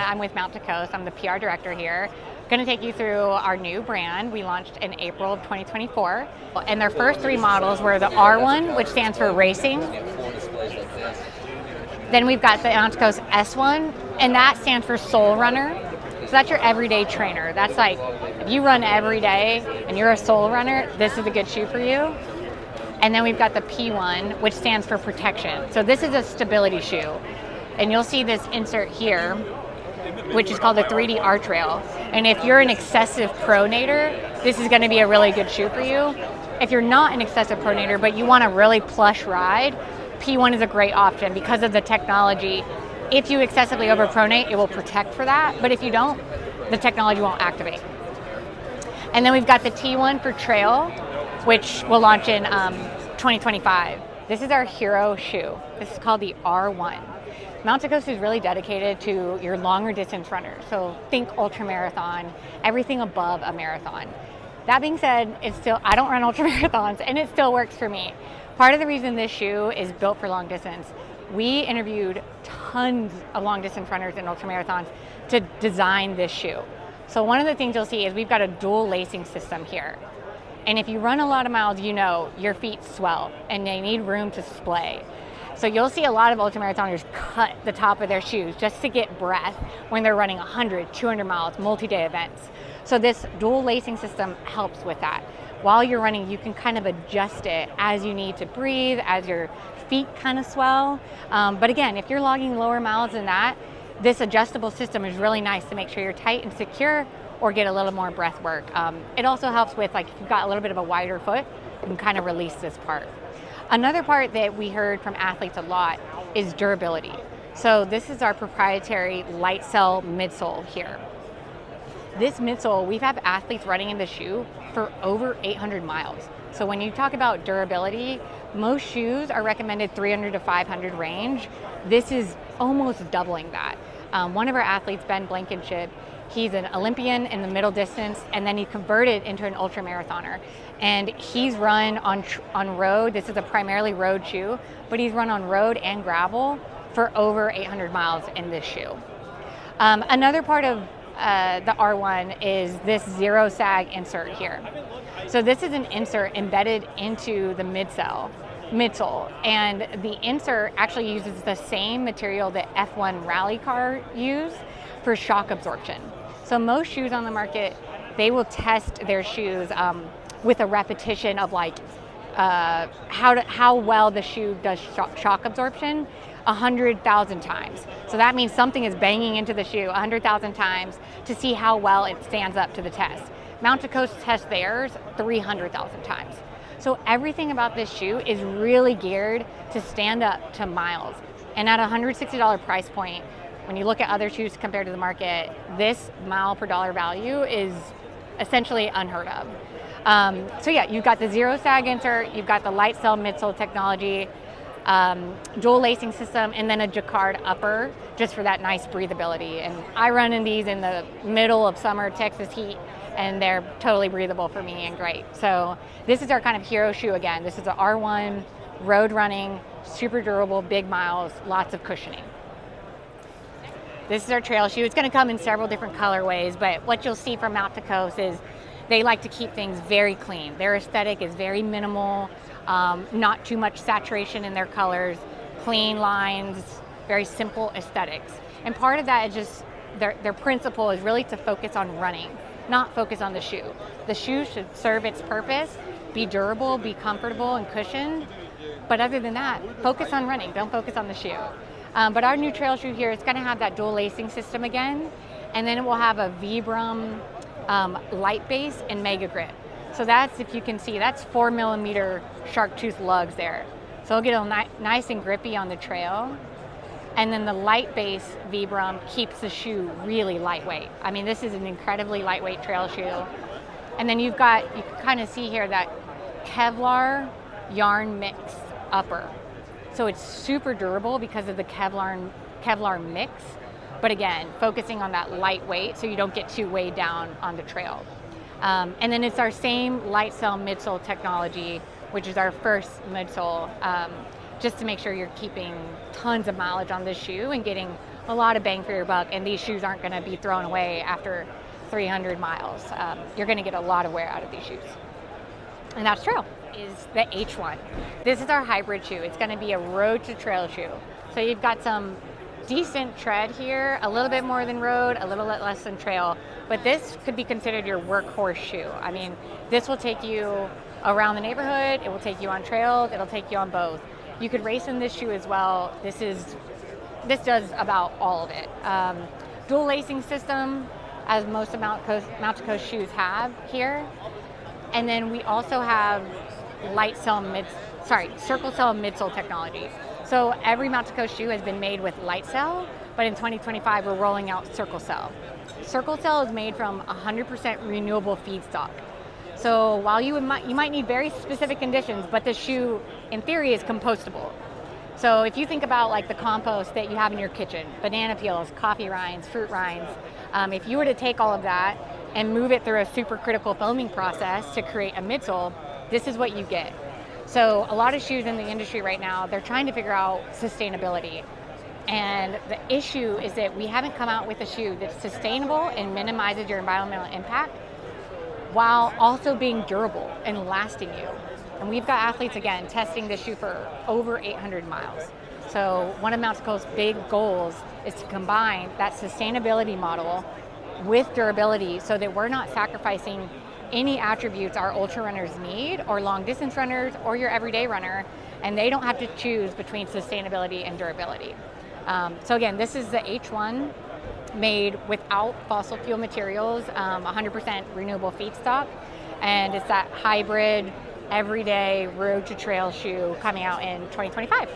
I'm with Mount to Coast. I'm the PR director here. Going to take you through our new brand we launched in April of 2024. And their first three models were the R1, which stands for racing. Then we've got the Mount to Coast S1, and that stands for soul runner. So that's your everyday trainer. That's like, if you run every day and you're a soul runner, this is a good shoe for you. And then we've got the P1, which stands for protection. So this is a stability shoe. And you'll see this insert here, which is called the 3D Arch Rail. And if you're an excessive pronator, this is going to be a really good shoe for you. If you're not an excessive pronator, but you want a really plush ride, P1 is a great option because of the technology. If you excessively overpronate, it will protect for that. But if you don't, the technology won't activate. And then we've got the T1 for trail, which will launch in 2025. This is our hero shoe. This is called the R1. Mount to Coast is really dedicated to your longer distance runners. So think ultra marathon, everything above a marathon. That being said, I don't run ultra marathons and it still works for me. Part of the reason this shoe is built for long distance, we interviewed tons of long distance runners and ultra marathons to design this shoe. So one of the things you'll see is we've got a dual lacing system here. And if you run a lot of miles, you know your feet swell and they need room to splay. So you'll see a lot of ultramarathoners cut the top of their shoes just to get breath when they're running 100, 200 miles, multi-day events. So this dual lacing system helps with that. While you're running, you can kind of adjust it as you need to breathe, as your feet kind of swell. But again, if you're logging lower miles than that, this adjustable system is really nice to make sure you're tight and secure or get a little more breath work. It also helps with, like, if you've got a little bit of a wider foot, you can kind of release this part. Another part that we heard from athletes a lot is durability. So this is our proprietary light cell midsole here. This midsole, we've had athletes running in the shoe for over 800 miles. So when you talk about durability, most shoes are recommended 300 to 500 range. This is almost doubling that. One of our athletes, Ben Blankenship, he's an Olympian in the middle distance, and then he converted into an ultra marathoner. And he's run on road. This is a primarily road shoe, but he's run on road and gravel for over 800 miles in this shoe. Another part of the R1 is this zero sag insert here. So this is an insert embedded into the midsole, and the insert actually uses the same material that F1 rally car use for shock absorption. So most shoes on the market, they will test their shoes with a repetition of like how well the shoe does shock absorption 100,000 times. So that means something is banging into the shoe 100,000 times to see how well it stands up to the test. Mount to Coast tests theirs 300,000 times. So everything about this shoe is really geared to stand up to miles. And at a $160 price point, when you look at other shoes compared to the market, this mile per dollar value is essentially unheard of. So yeah, you've got the zero sag insert, you've got the light cell midsole technology, dual lacing system, and then a jacquard upper just for that nice breathability. And I run in these in the middle of summer Texas heat, and they're totally breathable for me and great. So this is our kind of hero shoe again. This is an R1, road running, super durable, big miles, lots of cushioning. This is our trail shoe. It's going to come in several different colorways, but what you'll see from Mount to Coast is they like to keep things very clean. Their aesthetic is very minimal, not too much saturation in their colors, clean lines, very simple aesthetics. And part of that is just their principle is really to focus on running, not focus on the shoe. The shoe should serve its purpose, be durable, be comfortable and cushioned. But other than that, focus on running, don't focus on the shoe. But our new trail shoe here is going to have that dual lacing system again, and then it will have a Vibram light base and mega grip. So that's, if you can see, that's 4mm shark tooth lugs there. So it'll get nice and grippy on the trail. And then the light base Vibram keeps the shoe really lightweight. I mean, this is an incredibly lightweight trail shoe. And then you can kind of see here that Kevlar yarn mix upper. So it's super durable because of the Kevlar mix. But again, focusing on that lightweight so you don't get too weighed down on the trail. And then it's our same light cell midsole technology, which is our first midsole, just to make sure you're keeping tons of mileage on this shoe and getting a lot of bang for your buck, and these shoes aren't going to be thrown away after 300 miles. You're going to get a lot of wear out of these shoes. And that's trail. Is the H1. This is our hybrid shoe. It's going to be a road to trail shoe. So you've got some decent tread here, a little bit more than road, a little bit less than trail, but this could be considered your workhorse shoe. I mean, this will take you around the neighborhood, it will take you on trails, it'll take you on both. You could race in this shoe as well. This does about all of it. Dual lacing system, as most of Mountain Coast shoes have here. And then we also have circle cell midsole technology. So every Mountain Coast shoe has been made with light cell, but in 2025 we're rolling out circle cell. Circle cell is made from 100% renewable feedstock. So while you might need very specific conditions, but the shoe in theory is compostable. So if you think about like the compost that you have in your kitchen, banana peels, coffee rinds, fruit rinds, if you were to take all of that and move it through a supercritical foaming process to create a midsole, this is what you get. So a lot of shoes in the industry right now, they're trying to figure out sustainability. And the issue is that we haven't come out with a shoe that's sustainable and minimizes your environmental impact while also being durable and lasting you. And we've got athletes, again, testing this shoe for over 800 miles. So one of Mountain Coast's big goals is to combine that sustainability model with durability so that we're not sacrificing any attributes our ultra runners need, or long distance runners, or your everyday runner, and they don't have to choose between sustainability and durability. So again, this is the H1 made without fossil fuel materials, 100% renewable feedstock, and it's that hybrid, everyday road to trail shoe coming out in 2025.